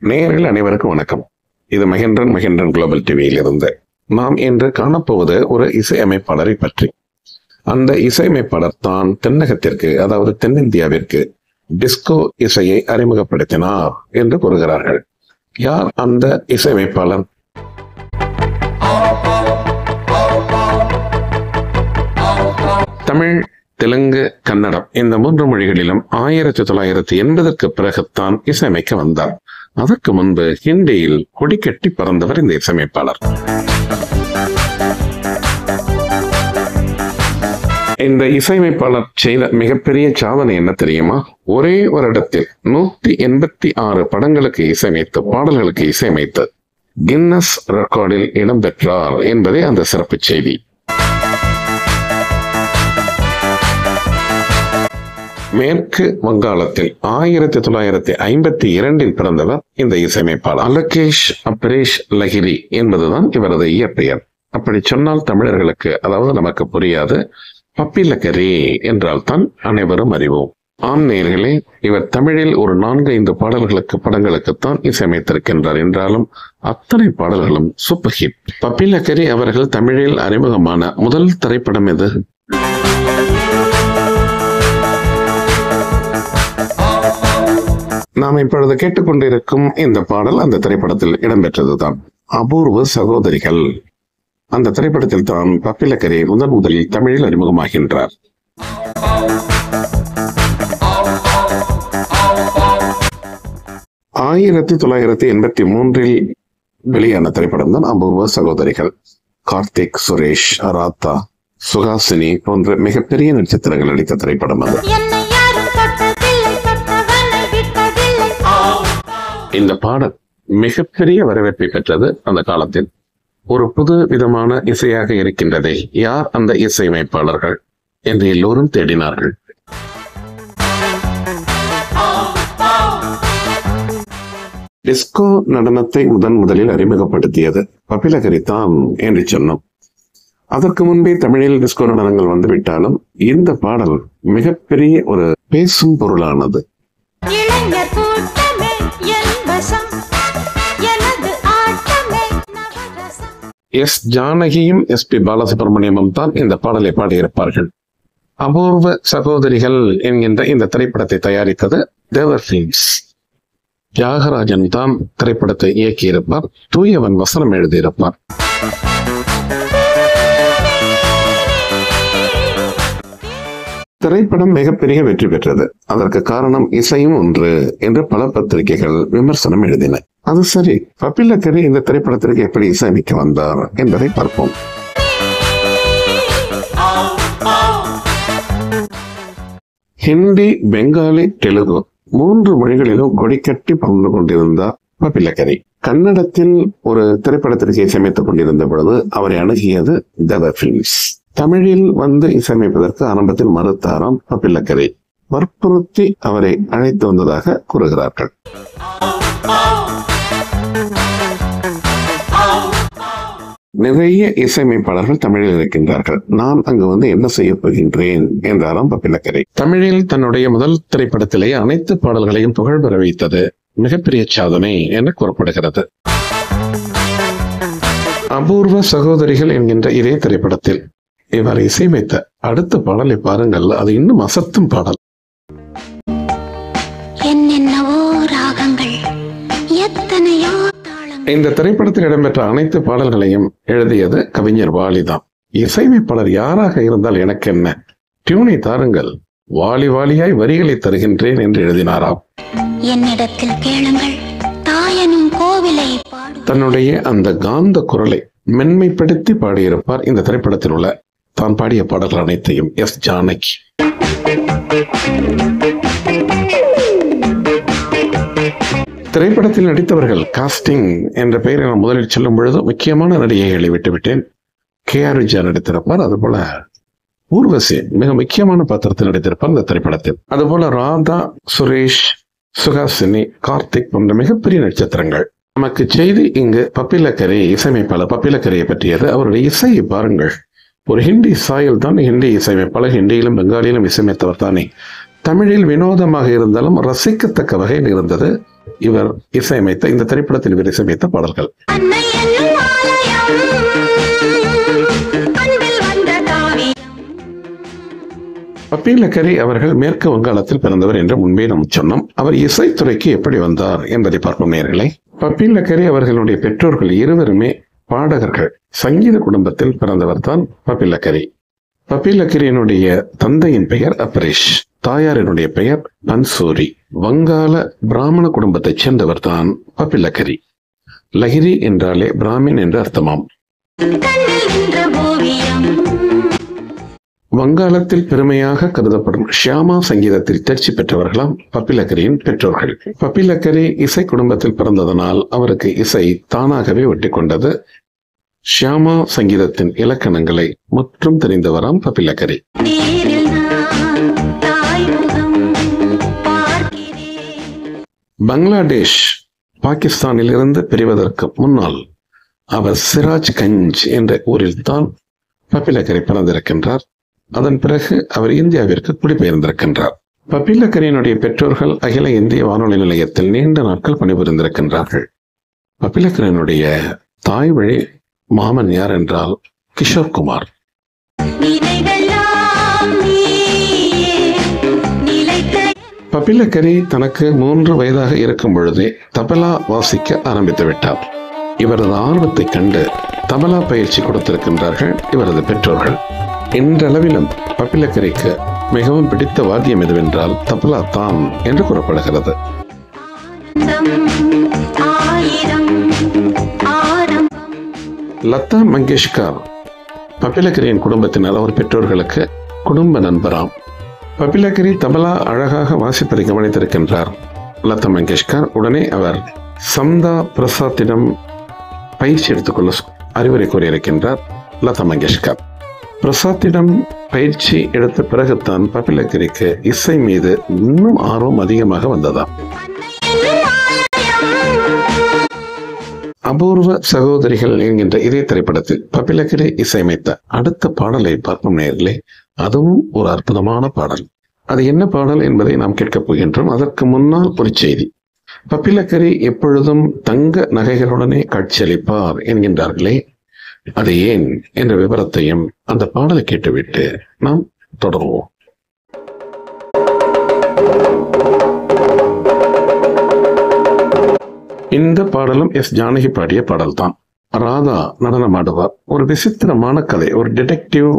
நேயர்கள் அனைவருக்கும் வணக்கம். இது மகேந்திரன் குளோபல் டிவியில் இருந்து நாம் இன்று காணப்போவது ஒரு இசையமைப்பாளரை பற்றி. அந்த இசையமைப்பாளர் தான் தென்னகத்திற்கு, அதாவது தென்னிந்தியாவிற்கு டிஸ்கோ இசையை அறிமுகப்படுத்தினார் என்று கூறுகிறார்கள். யார் அந்த இசையமைப்பாளர்? தமிழ், தெலுங்கு, கன்னடம் இந்த 3 மொழிகளிலும் 1980க்கு பிறகுத்தான் இசையமைக்க வந்தார். அதற்கு முன்பு ஹிந்தியில் கொடிக்கட்டி பறந்தவர் இந்த இசையமைப்பாளர். இந்த இசையமைப்பாளர் செய்த மிகப்பெரிய சாதனை என்ன தெரியுமா? ஒரே வருடத்தில் 186 படங்களுக்கு இசையமைத்து, பாடல்களுக்கு இசையமைத்து கின்னஸ் ரெக்கார்டில் இடம்பெற்றார் என்பதே அந்த சிறப்பு செய்தி. மேற்கு வங்காளத்தில் 1952 பிறந்தவர் இந்த இசையமைப்பாளர். அலகேஷ் அப்ரேஷ் லஹிரி என்பதுதான் இவரது இயற்பெயர். அப்படி சொன்னால் தமிழர்களுக்கு, அதாவது நமக்கு புரியாது. பப்பிலக்கரி என்றால் தான் அனைவரும் அறிவோம். ஆம் நேயர்களே, இவர் தமிழில் ஒரு 4-5 படங்களுக்குத்தான் இசையமைத்திருக்கின்றார். என்றாலும் அத்தனை பாடல்களும் சூப்பர் ஹிட். பப்பிலக்கரி அவர்கள் தமிழில் அறிமுகமான முதல் திரைப்படம் எது? நாம் இப்பொழுது கேட்டுக்கொண்டிருக்கும் இந்த பாடல் அந்த திரைப்படத்தில் இடம்பெற்றதுதான். அபூர்வ சகோதரிகள். அந்த திரைப்படத்தில் தான் பப்பிலக்கரி முதலில் தமிழில் அறிமுகமாகின்றார். ஆயிரத்தி 1983 வெளியான திரைப்படம் தான் அபூர்வ சகோதரிகள். கார்த்திக், சுரேஷ், ராதா, சுஹாசினி போன்ற மிகப்பெரிய நட்சத்திரங்கள் நடித்த திரைப்படம் அது. இந்த பாடல் மிகப்பெரிய வரவேற்பை பெற்றது அந்த காலத்தில். ஒரு புது விதமான இசையாக இருக்கின்றதே, யார் அந்த இசையமைப்பாளர்கள் என்று எல்லோரும் தேடினார்கள். டிஸ்கோ நடனத்தை முதலில் அறிமுகப்படுத்தியது பப்பிலக்கரி தான் என்று சொன்னோம். அதற்கு முன்பே தமிழில் டிஸ்கோ நடனங்கள் வந்துவிட்டாலும் இந்த பாடல் மிகப்பெரிய ஒரு பேசும் பொருளானது. S ஜானகியும் S P. பாலசுப்ரமணியமும் தான் இந்த பாடலை பாடியிருப்பார்கள். அபூர்வ சகோதரிகள் என்கின்ற இந்த திரைப்படத்தை தயாரித்தது தேவர் ஃபிலிம்ஸ். தியாகராஜன் தான் திரைப்படத்தை இயக்கியிருப்பார். தூயவன் வசனம் எழுதியிருப்பார். திரைப்படம் மிகப்பெரிய வெற்றி பெற்றது. அதற்கு காரணம் இசையும் ஒன்று என்று பல பத்திரிகைகள் விமர்சனம் எழுதின. அது சரி, பப்பிலக்கரி இந்த திரைப்படத்திற்கு எப்படி இசையமைக்க வந்தார் என்பதை பார்ப்போம். ஹிந்தி, பெங்காலி, தெலுங்கு 3 மொழிகளிலும் கொடிக்கட்டி பறந்து கொண்டிருந்தார் பப்பிலக்கரி. கன்னடத்தில் ஒரு திரைப்படத்திற்கு இசையமைத்துக் கொண்டிருந்த பொழுது அவரை அணுகியது தேவர் ஃபிலிம்ஸ். தமிழில் வந்து இசையமைப்பதற்கு ஆரம்பத்தில் மறுத்தாராம் பப்பிலக்கரி. வற்புறுத்தி அவரை அழைத்து வந்ததாக கூறுகிறார்கள். நிறைய இசையமைப்பாளர்கள் தமிழில் இருக்கின்றார்கள். நான் அங்கு வந்து என்ன செய்ய போகின்றேன் என்றாராம் பப்பிலக்கரி. தமிழில் தன்னுடைய முதல் திரைப்படத்திலேயே அனைத்து பாடல்களையும் புகழ் பெற வைத்தது மிகப்பெரிய சாதனை என்று கூறப்படுகிறது. அபூர்வ சகோதரிகள் என்கின்ற இதே திரைப்படத்தில் இவர் இசையமைத்த அடுத்த பாடலை பாருங்கள். அது இன்னும் அசத்தும் பாடல். இந்த திரைப்படத்தில் இடம்பெற்ற அனைத்து பாடல்களையும் எழுதியது கவிஞர் வாலிதான். இசையமைப்பாளர் யாராக இருந்தால் எனக்கு என்ன, டியூனை தாருங்கள், வாலி வாலியாய் வரிகளை தருகின்றேன் என்று எழுதினாராம். என்னிடத்தில் கேளுங்கள், தாயனும் கோவிலை. தன்னுடைய அந்த காந்த குரலை மென்மைப்படுத்தி பாடியிருப்பார் இந்த திரைப்படத்தில் உள்ள தான் பாடிய பாடல்கள் அனைத்தையும் எஸ் ஜானகி. திரைப்படத்தில் நடித்தவர்கள் காஸ்டிங் என்ற பெயரை நான் முதலில் சொல்லும் பொழுது முக்கியமான நடிகைகளை விட்டுவிட்டேன். KR விஜயா நடித்திருப்பார். அதுபோல ஊர்வசி மிக முக்கியமான பாத்திரத்தில் நடித்திருப்பார் இந்த திரைப்படத்தில். அதுபோல ராதா, சுரேஷ், சுஹாசினி, கார்த்திக் போன்ற மிகப்பெரிய நட்சத்திரங்கள். நமக்கு செய்தி இங்கு பப்பிலக்கரி இசையமைப்பாளர் பப்பிலக்கரியை பற்றியது. அவருடைய இசையை பாருங்கள், ஒரு ஹிந்தி சாயல் தான் ஹிந்தி இசையமைப்பாளர். ஹிந்தியிலும் பெங்காலியிலும் இசையமைத்தவர் தானே. தமிழில் வினோதமாக இருந்தாலும் ரசிக்கத்தக்க வகையில் இருந்தது இவர் இசையமைத்த இந்த திரைப்படத்தில் இவர் இசையமைத்த பாடல்கள். பப்பி லக்கரி அவர்கள் மேற்கு வங்காளத்தில் பிறந்தவர் என்று முன்பே நாம் சொன்னோம். அவர் இசைத்துறைக்கு எப்படி வந்தார் என்பதை பார்ப்போம் நேயர்களே. பப்பி லக்கரி அவர்களுடைய பெற்றோர்கள் இருவருமே பாடகர்கள். சங்கீத குடும்பத்தில் பிறந்தவர் தான் பப்பி லக்கரி. பப்பி லக்கரியினுடைய தந்தையின் பெயர் அபரேஷ், தாயாரினுடைய பெயர் பன்சூரி. வங்காள பிராமண குடும்பத்தைச் சேர்ந்தவர் தான் பப்பி லக்கரி. லஹிரி என்றாலே பிராமின் என்று அர்த்தமாம். வங்காளத்தில் பெருமையாக கருதப்படும் ஷியாமா சங்கீதத்தில் தேர்ச்சி பெற்றவர்களாம் பப்பி லக்கரியின் பெற்றோர்கள். பப்பி லக்கரி இசை குடும்பத்தில் பிறந்ததனால் அவருக்கு இசை தானாகவே ஒட்டி கொண்டது. ஷியாமா சங்கீதத்தின் இலக்கணங்களை முற்றும் தெரிந்தவராம் பப்பி லக்கரி. பங்களாதேஷ் பாகிஸ்தானில் இருந்து பிரிவதற்கு முன்னால் அவர் சிராஜ் கஞ்ச் என்ற ஊரில் தான் பப்பி லக்கரி பிறந்திருக்கின்றார். அதன் பிறகு அவர் இந்தியாவிற்கு குடிபெயர்ந்திருக்கின்றார். பப்பி லக்கரியினுடைய பெற்றோர்கள் அகில இந்திய வானொலி நிலையத்தில் நீண்ட நாட்கள் பணிபுரிந்திருக்கின்றார்கள். பப்பி லக்கரியினுடைய தாய் வழி மாமன் யார் என்றால் கிஷோர் குமார். பப்பி லக்கரி தனக்கு 3 வயதாக இருக்கும் பொழுதே தபலா வாசிக்க ஆரம்பித்து விட்டார். இவரது ஆர்வத்தை கண்டு தபலா பயிற்சி கொடுத்திருக்கின்றார்கள் இவரது பெற்றோர்கள். இன்றளவிலும் பப்பி லக்கரிக்கு மிகவும் பிடித்த வாத்தியம் எதுவென்றால் தபலா தான் என்று கூறப்படுகிறது. லதா மங்கேஷ்கர் பப்பி லக்கரியின் குடும்பத்தினர் அவர் பெற்றோர்களுக்கு குடும்ப நண்பராம். பப்பி லக்கரி தபலா அழகாக வாசிப்பதை கவனித்திருக்கின்றார் லதா மங்கேஷ்கர். உடனே அவர் சம்தா பிரசாத்திடம் பயிற்சி எடுத்துக்கொள்ள அறிவுரை கூறியிருக்கின்றார் லதா மங்கேஷ்கர். பிரசாத்திடம் பயிற்சி எடுத்த பிறகுதான் பப்பி லக்கரிக்கு இசை மீது இன்னும் ஆர்வம் அதிகமாக வந்ததாம். அபூர்வ சகோதரிகள் என்கின்ற இதே திரைப்படத்தில் பப்பி லக்கரி இசையமைத்த அடுத்த பாடலை பார்க்கும் நேயர்களே, அதுவும் ஒரு அற்புதமான பாடல். அது என்ன பாடல் என்பதை நாம் கேட்கப் போகின்றோம். அதற்கு முன்னால் ஒரு செய்தி. பப்பி லக்கரி எப்பொழுதும் தங்க நகைகளுடனே காட்சியளிப்பார் என்கின்றார்களே, அது ஏன் என்ற விவரத்தையும் அந்த பாடலை கேட்டுவிட்டு நாம் தொடருவோம். இந்த பாடலும் எஸ் ஜானகி பாடிய பாடல் தான். ராதா நடனமாடுவார். ஒரு விசித்திரமான கதை, ஒரு டிடெக்டிவ்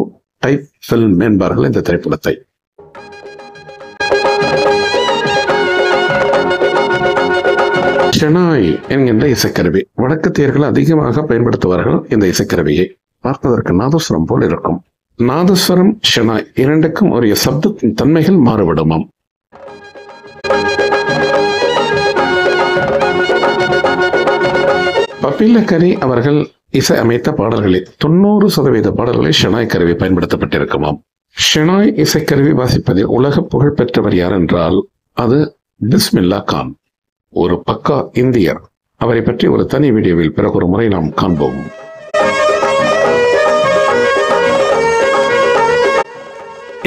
டைப் பிலிம் என்பார்கள் இந்த திரைப்படத்தை. ஷெனாய் என்கின்ற இசைக்கருவி. வடக்கத்தியர்கள் அதிகமாக பயன்படுத்துவார்கள் இந்த இசைக்கருவியை. பார்ப்பதற்கு நாதஸ்வரம் போல் இருக்கும். நாதஸ்வரம் ஷெனாய் இரண்டுக்கும் ஒரு சப்தத்தின் தன்மைகள் மாறுபடுமாம். பப்பி லக்கரி அவர்கள் இசை அமைத்த பாடல்களில் 90% பாடல்களில் ஷெனாய் கருவி பயன்படுத்தப்பட்டிருக்குமாம். ஷெனாய் இசைக்கருவி வாசிப்பதில் உலக புகழ் பெற்றவர் யார் என்றால் அது பிஸ்மில்லா கான், ஒரு பக்கா இந்தியர். அவரை பற்றி ஒரு தனி வீடியோவில் பிறகு ஒரு முறை நாம் காண்போம்.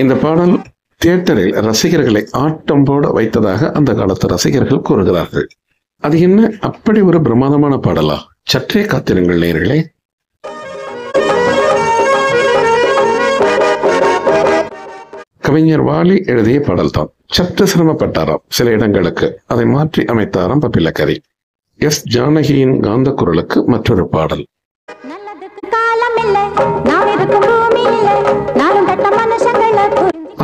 இந்த பாடல் தியேட்டரில் ரசிகர்களை ஆட்டம் போட வைத்ததாக அந்த காலத்து ரசிகர்கள் கூறுகிறார்கள். அது என்ன அப்படி ஒரு பிரமாதமான பாடலா? சற்றே காத்திருங்கள் நேயர்களே. கவிஞர் வாலி எழுதிய பாடல் தான். சற்று சிரமப்பட்டாராம் சில இடங்களுக்கு, அதை மாற்றி அமைத்தாராம் பப்பி லக்கரி. எஸ் ஜானகியின் காந்த குரலுக்கு மற்றொரு பாடல்.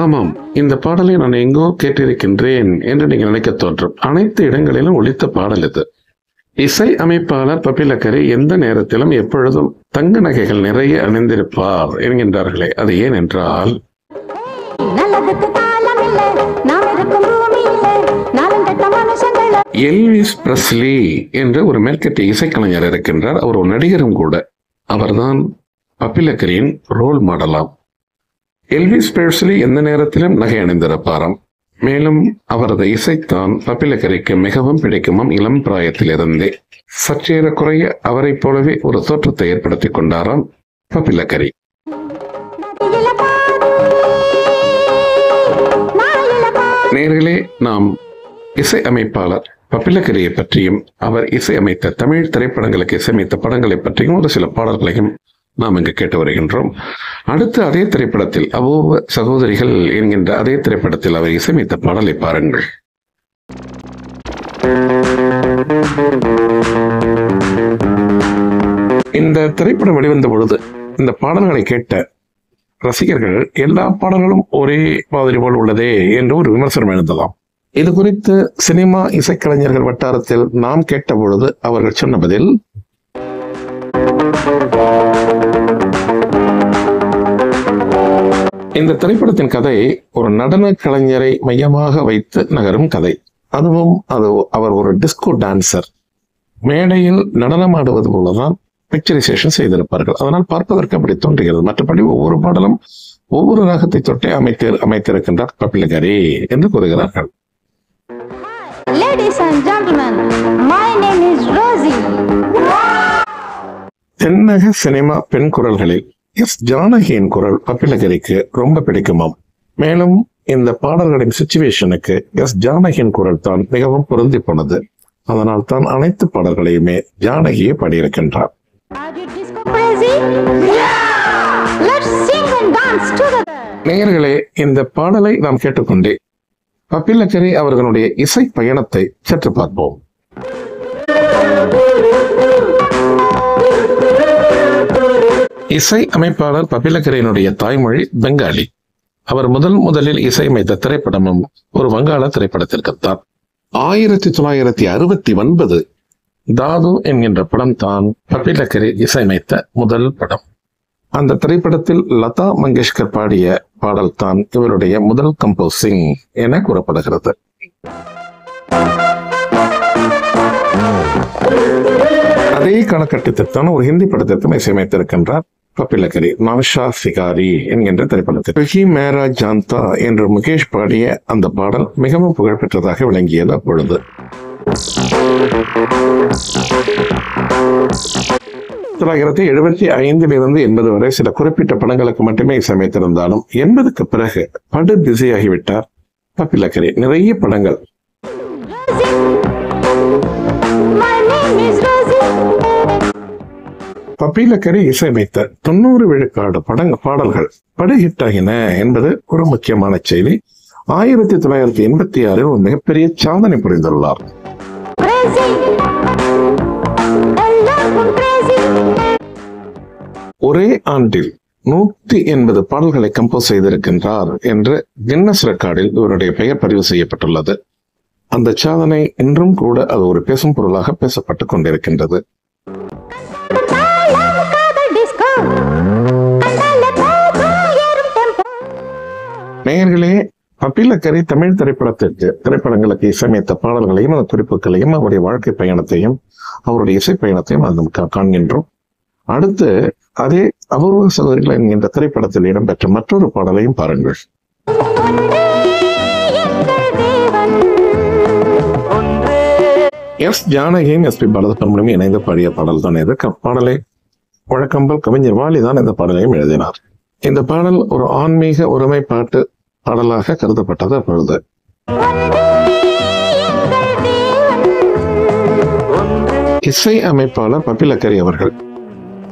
ஆமாம், இந்த பாடலை நான் எங்கோ கேட்டிருக்கின்றேன் என்று நீங்கள் நினைக்க தோன்றும். அனைத்து இடங்களிலும் ஒலித்த பாடல் இது. இசை அமைப்பாளர் பப்பி லக்கரி எந்த நேரத்திலும் எப்பொழுதும் தங்க நகைகள் நிறைய அணிந்திருப்பார் என்கின்றார்களே, அது ஏன் என்றால் எல்விஸ் பிரஸ்லி என்ற ஒரு மேற்கத்திய இசைக்கலைஞர் இருக்கின்றார். அவர் ஒரு நடிகரும் கூட. அவர்தான் பப்பி லக்கரியின் ரோல் மாடலாம். எல்விஸ் பிரஸ்லி எந்த நேரத்திலும் நகை அணிந்திருப்பாராம். மேலும் அவரது இசைத்தான் பப்பி லக்கரிக்கு மிகவும் பிடிக்குமாம். இளம் பிராயத்திலிருந்தே சற்றேறக்குறைய அவரை போலவே ஒரு தோற்றத்தை ஏற்படுத்திக் கொண்டாராம் பப்பி லக்கரி. நேயர்களே, நாம் இசை அமைப்பாளர் பப்பிலக்கரியை பற்றியும் அவர் இசையமைத்த தமிழ் திரைப்படங்களுக்கு இசையமைத்த படங்களை பற்றியும் ஒரு சில பாடல்களையும் நாம் இங்கு கேட்டு வருகின்றோம். அடுத்து அதே திரைப்படத்தில் அபூர்வ சகோதரிகள் என்கின்ற அதே திரைப்படத்தில் அவர் இசையமைத்த பாடலை பாருங்கள். இந்த திரைப்படம் வெளிவந்த பொழுது இந்த பாடல்களை கேட்ட ரசிகர்கள் எல்லா பாடல்களும் ஒரே மாதிரி போல் உள்ளதே என்று ஒரு விமர்சனம் எழுந்ததாம். இது குறித்து சினிமா இசைக்கலைஞர்கள் வட்டாரத்தில் நாம் கேட்ட பொழுது அவர்கள் சொன்ன பதில், இந்த திரைப்படத்தின் கதை ஒரு நடன கலைஞரை மையமாக வைத்து நகரும் கதை. அதுவும் அவர் ஒரு டிஸ்கோ டான்சர். மேடையில் நடனமாடுவது போலதான் பிக்சரைசேஷன் செய்திருப்பார்கள். அதனால் பார்ப்பதற்கு அப்படி தோன்றுகிறது. மற்றபடி ஒவ்வொரு பாடலும் ஒவ்வொரு ராகத்தை தொட்டே அமைத்திருக்கின்றார் பப்பிலக்கரி என்று கூறுகிறார்கள். Ladies and gentlemen, my name is Rosie. தென்னக சினிமா பெண் குரல்களில் எஸ் ஜானகியின் குரல் பப்பிலக்கரிக்கு ரொம்ப பிடிக்குமாம். மேலும் இந்த பாடல்களின் சிச்சுவேஷனுக்கு எஸ் ஜானகியின் குரல் தான் மிகவும் பொருந்தி போனது. அதனால் தான் அனைத்து பாடல்களையுமே ஜானகியை பாடியிருக்கின்றார். நேயர்களே, இந்த பாடலை நாம் கேட்டுக்கொண்டே பப்பிலக்கரி அவர்களுடைய இசை பயணத்தை சற்று பார்ப்போம். இசை அமைப்பாளர் பப்பிலக்கரியினுடைய தாய்மொழி பெங்காலி. அவர் முதலில் இசையமைத்த திரைப்படமும் ஒரு வங்காள திரைப்படத்திற்குத்தான். 1969 தாது என்கின்ற படம் தான் பப்பிலக்கரி இசையமைத்த முதல் படம். அந்த திரைப்படத்தில் லதா மங்கேஷ்கர் பாடிய பாடல் தான் இவருடைய முதல் கம்போசிங் என கூறப்படுகிறது. அதே காலகட்டத்திற்கான ஒரு ஹிந்தி படத்திற்கும் இசையமைத்திருக்கின்றார் பப்பிலக்கரி. நௌஷா சிகாரி என்கின்ற திரைப்படத்தில் மேரா ஜாந்தா என்று முகேஷ் பாடிய அந்த பாடல் மிகவும் புகழ்பெற்றதாக விளங்கியது அப்பொழுது. 1975 இருந்து 80 வரை சில குறிப்பிட்ட படங்களுக்கு மட்டுமே இசையமைத்திருந்தாலும் 80க்கு பிறகு படு பிஸியாகிவிட்டார் பப்பிலக்கரி. நிறைய படங்கள். பப்பிலக்கரி இசையமைத்த 90 விழுக்காடு பாடல்கள் படு ஹிட் ஆகின என்பது ஒரு முக்கியமான செய்தி. 1986 ஒரு மிகப்பெரிய சாதனை புரிந்துள்ளார். ஒரே ஆண்டில் 180 பாடல்களை கம்போஸ் செய்திருக்கின்றார் என்று கின்னஸ் ரெக்கார்டில் இவருடைய பெயர் பதிவு செய்யப்பட்டுள்ளது. அந்த சாதனை இன்றும் கூட அது ஒரு பேசும் பொருளாக பேசப்பட்டுக் கொண்டிருக்கின்றது. நேயர்களே, பப்பிலக்கரி தமிழ் திரைப்படங்களுக்கு இசையமைத்த பாடல்களையும் அந்த குறிப்புகளையும் அவருடைய வாழ்க்கை பயணத்தையும் அவருடைய இசை பயணத்தையும் காண்கின்றோம். அடுத்து அதே அபூர்வ சகோதரிகள் என்கின்ற திரைப்படத்தில் இடம்பெற்ற மற்றொரு பாடலையும் பாருங்கள். எஸ் ஜானகியும் எஸ் பி பாலசுப்ரமணியம் இணைந்து பாடிய பாடல் தான் இது. பாடலை வழக்கம்போல் கவிஞர் வாலிதான் இந்த பாடலையும் எழுதினார். இந்த பாடல் ஒரு ஆன்மீக ஒருமைப்பாட்டு பாடலாக கருதப்பட்டது அப்பொழுது. இசை அமைப்பாளர் பப்பிலக்கரி அவர்கள்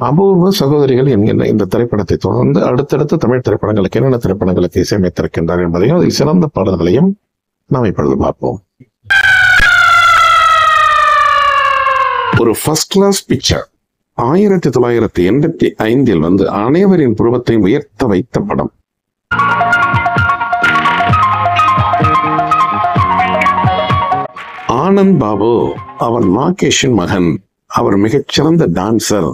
அபூர்வ சகோதரிகள் என்கின்ற இந்த திரைப்படத்தை தொடர்ந்து அடுத்தடுத்த தமிழ் திரைப்படங்களுக்கு என்னென்ன திரைப்படங்களுக்கு இசையமைத்திருக்கின்றார் என்பதையும் அதில் சிறந்த பாடல்களையும் நாம் இப்பொழுது பார்ப்போம். ஒரு ஃபர்ஸ்ட் கிளாஸ் பிக்சர் 1985 வந்து அனைவரின் புருவத்தை உயர்த்த வைத்த படம். ஆனந்த் பாபு அவர் நாகேஷின் மகன், அவர் மிகச்சிறந்த டான்சர்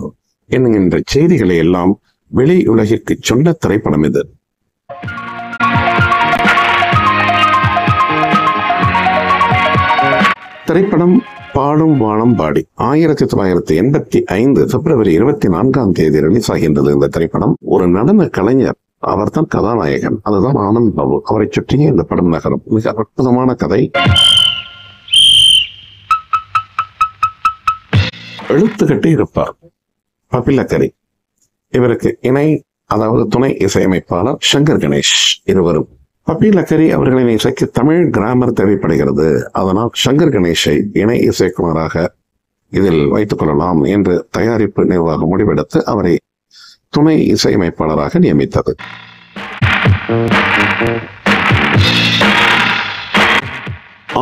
என்கின்ற செய்திகளை எல்லாம் வெளி உலகிற்கு சொன்ன திரைப்படம் இது. திரைப்படம் பாடும் வானம் பாடி 1985 பிப்ரவரி 24 ரிலீஸ் ஆகின்றது. இந்த திரைப்படம் ஒரு நடன கலைஞர், அவர் தான் கதாநாயகன், அதுதான் ஆனந்த் பாபு. அவரை சுற்றியே இந்த படம் நகரும். மிக அற்புதமான கதை. எழுத்துக்கட்டி இருப்பார் பப்பிலக்கரி. இவருக்கு இணை, அதாவது துணை இசையமைப்பாளர் சங்கர் கணேஷ். இருவரும் பப்பி லக்கரி அவர்களின் இசைக்கு தமிழ் கிராமர் தேவைப்படுகிறது. அதனால் சங்கர் கணேஷை இணை இசைக்குமாராக இதில் வைத்துக் கொள்ளலாம் என்று தயாரிப்பு நிர்வாகம் முடிவெடுத்து அவரை துணை இசையமைப்பாளராக நியமித்தது.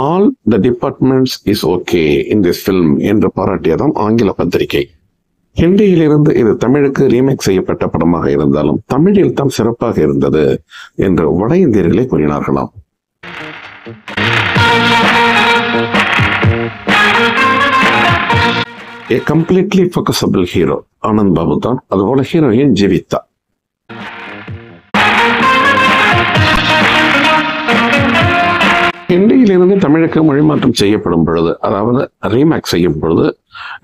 All the departments is okay in this film என்று பாராட்டியதாம் ஆங்கில பத்திரிகை. ஹிந்தியிலிருந்து இது தமிழுக்கு ரீமேக் செய்யப்பட்ட படமாக இருந்தாலும் தமிழில் தான் சிறப்பாக இருந்தது என்று வட இந்தியர்களே கூறினார்களாம். A completely focusable hero Anand Babu தான். அதுபோல ஹீரோயின் ஜீவிதா. ஹிந்தியிலிருந்து தமிழுக்கு மொழிமாற்றம் செய்யப்படும் பொழுது, அதாவது ரீமேக் செய்யும் பொழுது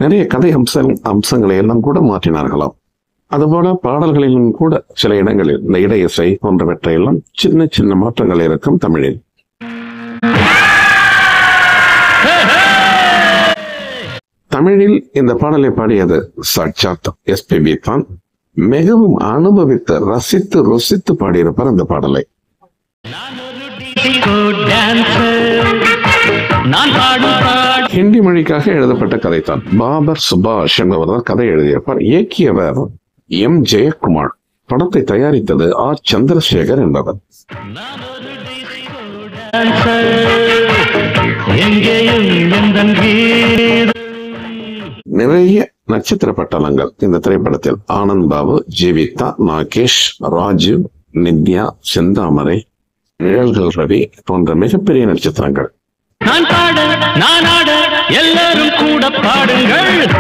நிறைய கதை அம்சங்களை எல்லாம் கூட மாற்றினார்களாம். அதுபோல பாடல்களிலும் கூட சில இடங்களில் இந்த இடை இசை போன்றவற்றை எல்லாம் சின்ன சின்ன மாற்றங்கள் இருக்கும் தமிழில். தமிழில் இந்த பாடலை பாடியது சாட்சாத் எஸ்பிபி தான். மிகவும் அனுபவித்து ரசித்து ருசித்து பாடியிருப்பார் இந்த பாடலை. ஹிந்தி மொழிக்காக எழுதப்பட்ட கதை தான். பாபர் சுபாஷ் என்பவர் தான் கதை எழுதியிருப்பார். இயக்கியவர் எம் ஜெயக்குமார். படத்தை தயாரித்தது ஆர் சந்திரசேகர் என்பவர். நிறைய நட்சத்திர பட்டாளங்கள் இந்த திரைப்படத்தில். ஆனந்த் பாபு, ஜீவிதா, நாகேஷ், ராஜீவ், நித்யா, செந்தாமரை, நிழல்கள் ரவி போன்ற மிகப்பெரிய நட்சத்திரங்கள்.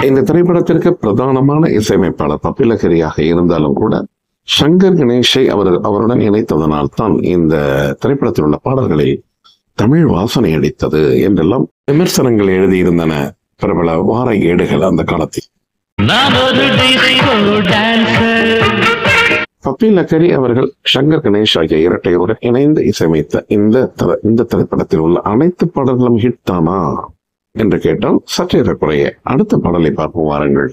இந்த திரைப்படத்திற்கு பிரதானமான இசையமைப்பாளர் பப்பி லக்கரியாக இருந்தாலும் கூட சங்கர் கணேஷை அவருடன் இணைத்ததனால் தான் இந்த திரைப்படத்தில் உள்ள பாடல்களை தமிழ் வாசனை அடித்தது என்றெல்லாம் விமர்சனங்கள் எழுதியிருந்தன பிரபல வார ஏடுகள் அந்த காலத்தில். பப்பி லக்கரி அவர்கள் சங்கர் கணேஷ் ஆகிய இரட்டையருடன் இணைந்து இசையமைத்த இந்த திரைப்படத்தில் உள்ள அனைத்து பாடல்களும் ஹிட் தானா என்று கேட்டால் சற்றே குறைய. அடுத்த பாடலை பார்ப்போம் வாருங்கள்.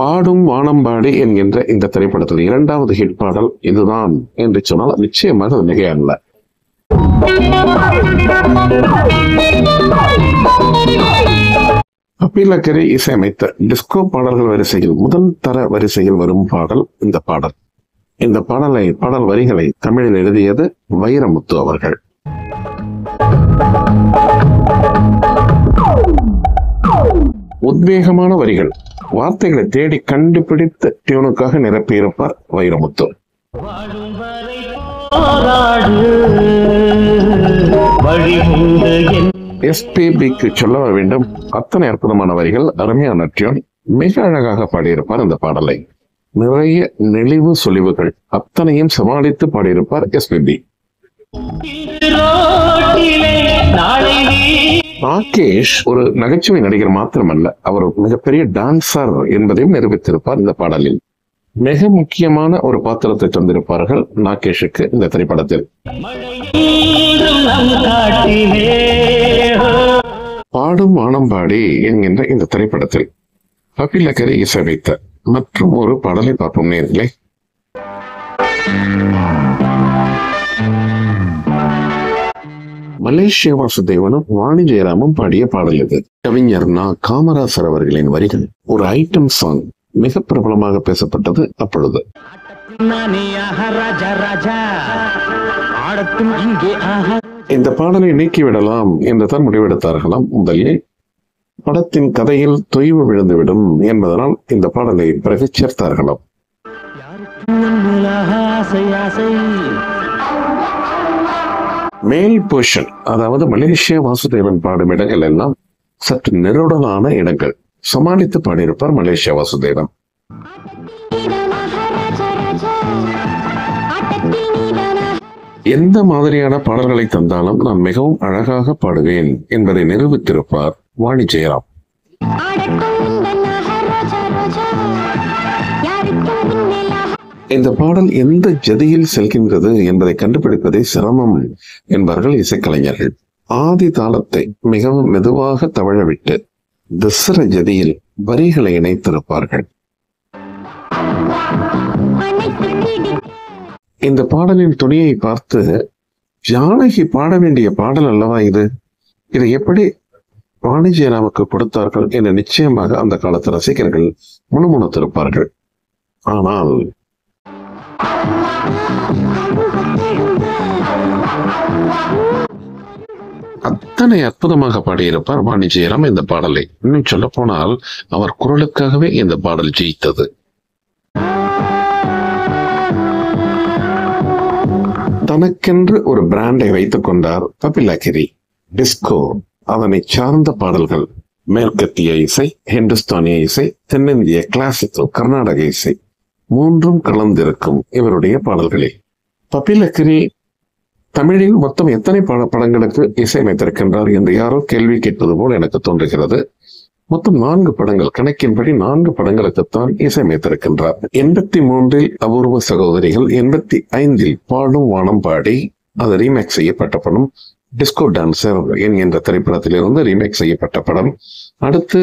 பாடும் வானம்பாடி என்கின்ற இந்த திரைப்படத்தில் இரண்டாவது ஹிட் பாடல் இதுதான் என்று சொன்னால் நிச்சயமாக அது மிகையல்ல. பப்பி லக்கரி இசையமைத்த டிஸ்கோ பாடல்கள் வரிசையில் முதல் தர வரிசையில் வரும் பாடல் இந்த பாடல். இந்த பாடல் வரிகளை தமிழில் எழுதியது வைரமுத்து அவர்கள். உத்வேகமான வரிகள், வார்த்தைகளை தேடி கண்டுபிடித்து டியூனுக்காக நிரப்பியிருப்பார் வைரமுத்து. எஸ்பிபிக்கு சொல்ல வேண்டும், அத்தனை அற்புதமான வரிகள், அருமையான டியூன், மிக அழகாக பாடியிருப்பார் இந்த பாடலை. நிறைய நெளிவு சொலிவுகள் அத்தனையும் சமாளித்து பாடியிருப்பார் எஸ்பிபி. ராகேஷ் ஒரு நகைச்சுவை நடிகர் மாத்திரமல்ல, அவர் மிகப்பெரிய டான்சர் என்பதையும் நிரூபித்திருப்பார் இந்த பாடலில். மிக முக்கியமான ஒரு பாத்திரத்தை தந்திருப்பார்கள் நாகேஷுக்கு இந்த திரைப்படத்தில். பாடும் வானம்பாடி என்கின்ற இந்த திரைப்படத்தில் பப்பி லக்கரி இசையமைத்த மற்றும் ஒரு பாடலை பார்ப்போம் நேர்களே. மலேசிய வாசுதேவனும் வாணி ஜெயராமும் பாடிய பாடல் இது. கவிஞர் காமராசர் அவர்களின் வரிகள். ஒரு ஐட்டம் சாங், மிக பிரபலமாக பேசப்பட்டது அப்பொழுது. இந்த பாடலை நீக்கிவிடலாம் என்று தான் முடிவெடுத்தார்களாம். முதலில் படத்தின் கதையில் தொய்வு விழுந்துவிடும் என்பதனால் இந்த பாடலை பிறகு சேர்த்தார்களாம். மேல் போர்ஷன், அதாவது மலேசிய வாசுதேவன் பாடும் இடங்கள் எல்லாம் சற்று நெருடலான இடங்கள். சமாளித்து பாடியிருப்பார் மலேசியா வாசுதேவன். எந்த மாதிரியான பாடல்களை தந்தாலும் நான் மிகவும் அழகாக பாடுவேன் என்பதை நிரூபித்திருப்பார் வாணி ஜெயராம். இந்த பாடல் எந்த ஜதியில் செல்கின்றது என்பதை கண்டுபிடிப்பதே சிரமம் என்பார்கள் இசைக்கலைஞர்கள். ஆதி தாளத்தை மிகவும் மெதுவாக தவழவிட்டு திஸ்ர ஜதியில் வரிகளை இணைத்திருப்பார்கள். இந்த பாடலின் துணியை பார்த்து ஜானகி பாட வேண்டிய பாடல் அல்லவா இது, இதை எப்படி வாணி ஜெயராமுக்கு கொடுத்தார்கள் என்று நிச்சயமாக அந்த காலத்து ரசிகர்கள் முணுமுணுத்திருப்பார்கள். ஆனால் அத்தனை அற்புதமாக பாடியிருப்பார் வாணி ஜெயராம் இந்த பாடலை. இன்னும் சொல்ல போனால் அவர் குரலுக்காகவே இந்த பாடல் ஜெயித்தது. தனக்கென்று ஒரு பிராண்டை வைத்துக் கொண்டார் பப்பிலகிரி. டிஸ்கோ, அதனை சார்ந்த பாடல்கள், மேற்கத்திய இசை, ஹிந்துஸ்தானிய இசை, தென்னிந்திய கிளாசிக்கல், கர்நாடக இசை மூன்றும் கலந்திருக்கும் இவருடைய பாடல்களில். பப்பிலகிரி தமிழில் மொத்தம் எத்தனை படங்களுக்கு இசையமைத்திருக்கின்றார் என்று யாரோ கேள்வி கேட்பது போல் எனக்கு தோன்றுகிறது. மொத்தம் 4 படங்கள், கணக்கின்படி 4 படங்களுக்குத்தான் இசையமைத்திருக்கின்றார். 83இல் அபூர்வ சகோதரிகள், 85இல் பாடும் வானம் பாடி, அது ரீமேக் செய்யப்பட்ட படம். டிஸ்கோ டான்சர் என்கின்ற திரைப்படத்திலிருந்து ரீமேக் செய்யப்பட்ட படம். அடுத்து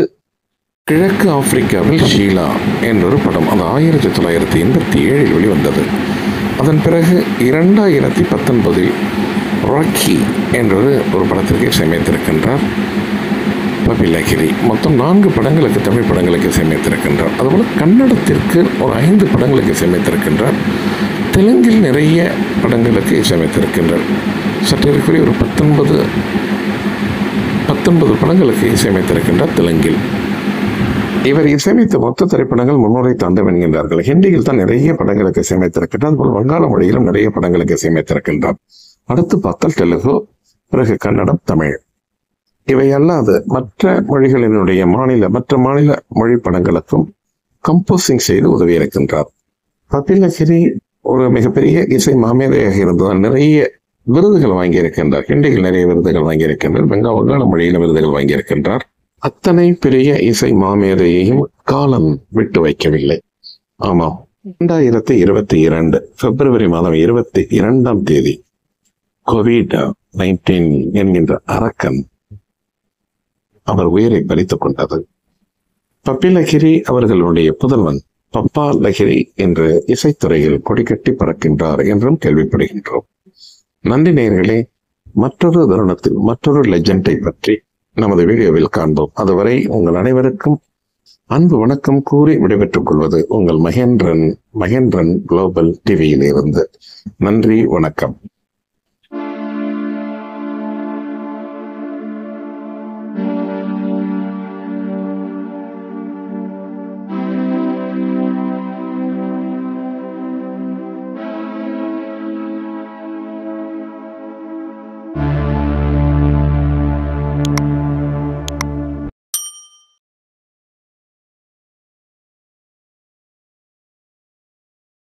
கிழக்கு ஆப்பிரிக்காவில் ஷீலா என்றொரு படம், அது 1987இல் வெளிவந்தது. அதன் பிறகு 2019இல் ராக்கி என்றொரு ஒரு படத்திற்கு இசையமைத்திருக்கின்றார் பப்பிலகிரி. மொத்தம் 4 படங்களுக்கு, தமிழ் படங்களுக்கு இசையமைத்திருக்கின்றார். அதுபோல கன்னடத்திற்கு ஒரு 5 படங்களுக்கு இசையமைத்திருக்கின்றார். தெலுங்கில் நிறைய படங்களுக்கு இசையமைத்திருக்கின்றார். சற்றேறக்குரிய ஒரு 19 படங்களுக்கு இசையமைத்திருக்கின்றார் தெலுங்கில். இவர் இசையமைத்த மொத்த திரைப்படங்கள் 300 தாண்டும் என்கின்றார்கள். ஹிந்தியில் தான் நிறைய படங்களுக்கு இசையமைத்திருக்கின்றார். அதுபோல் வங்காள மொழியிலும் நிறைய படங்களுக்கு இசையமைத்திருக்கின்றார். அடுத்து பார்த்தால் தெலுங்கு, பிறகு கன்னடம், தமிழ். இவை அல்லாது மற்ற மொழிகளினுடைய மற்ற மாநில மொழி படங்களுக்கும் கம்போசிங் செய்து உதவியிருக்கின்றார். பப்பிலகிரி ஒரு மிகப்பெரிய இசை மாமேதையாக இருந்ததால் நிறைய விருதுகள் வாங்கியிருக்கின்றார். ஹிந்தியில் நிறைய விருதுகள் வாங்கியிருக்கின்றார். வங்காள மொழியில விருதுகள் வாங்கியிருக்கின்றார். அத்தனை பெரிய இசை மாமேதையையும் காலம் விட்டு வைக்கவில்லை. ஆமாம், 2022 பிப்ரவரி மாதம் 22ஆம் தேதி COVID-19 என்கின்ற அரக்கன் அவர் உயிரை பறித்துக் கொண்டது. பப்பிலகிரி அவர்களுடைய புதல்வன் பப்பா லகிரி என்று இசைத்துறையில் கொடிகட்டி பறக்கின்றார் என்றும் கேள்விப்படுகின்றோம். நன்றி நேயர்களே. மற்றொரு தருணத்தில் மற்றொரு லெஜெண்டை பற்றி நமது வீடியோவில் காண்போம். அதுவரை உங்கள் அனைவருக்கும் அன்பு வணக்கம் கூறி விடைபெற்றுக் கொள்வது உங்கள் மகேந்திரன் குளோபல் டிவியில் இருந்து. நன்றி, வணக்கம்.